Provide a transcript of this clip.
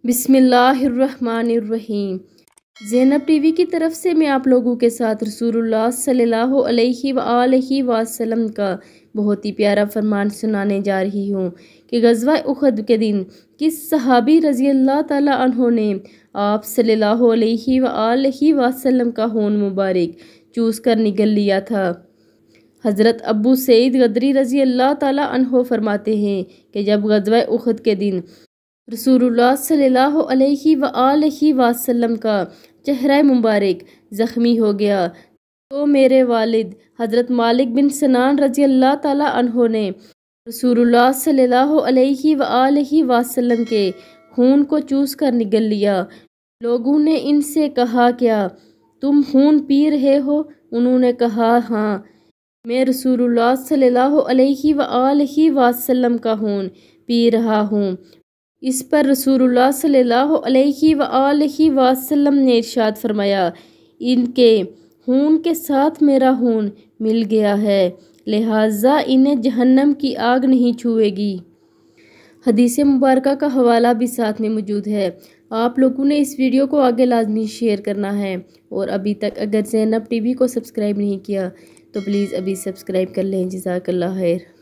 बिस्मिल्लाहिर्रहमानिर्रहीम। ज़ैनब टीवी की तरफ से मैं आप लोगों के साथ रसूलुल्लाह सल्लल्लाहु अलैहि वसल्लम का बहुत ही प्यारा फरमान सुनाने जा रही हूँ कि गज़वा उहद के दिन किस सहाबी रज़ी अल्लाह ताला अन्हो ने आप सल्लल्लाहु अलैहि वसल्लम का खून मुबारक चूस कर निगल लिया था। हज़रत अबू सईद गदरी रज़ी अल्लाह ताला अन्हो फरमाते हैं कि जब गज़वा उहद के दिन रसूलुल्लाह सल्लल्लाहु अलैहि वसल्लम का चेहरा मुबारक ज़ख्मी हो गया तो मेरे वालिद हज़रत मालिक बिन सनान रज़ी अल्लाह ताला अन्हो ने रसूलुल्लाह सल्लल्लाहु अलैहि वसल्लम के खून को चूस कर निगल लिया। लोगों ने इनसे कहा, क्या तुम खून पी रहे हो? उन्होंने कहा, हाँ, मैं रसूलुल्लाह सल्लल्लाहु अलैहि वसल्लम का खून पी रहा हूँ। इस पर रसूलुल्लाह सल्लल्लाहु अलैहि वसल्लम ने इरशाद फरमाया, इनके खून के साथ मेरा खून मिल गया है, लिहाजा इन्हें जहन्नम की आग नहीं छुएगी। हदीस मुबारक का हवाला भी साथ में मौजूद है। आप लोगों ने इस वीडियो को आगे लाजमी शेयर करना है और अभी तक अगर ज़ैनब टीवी को सब्सक्राइब नहीं किया तो प्लीज़ अभी सब्सक्राइब कर लें। जज़ाकल्लाह खैर।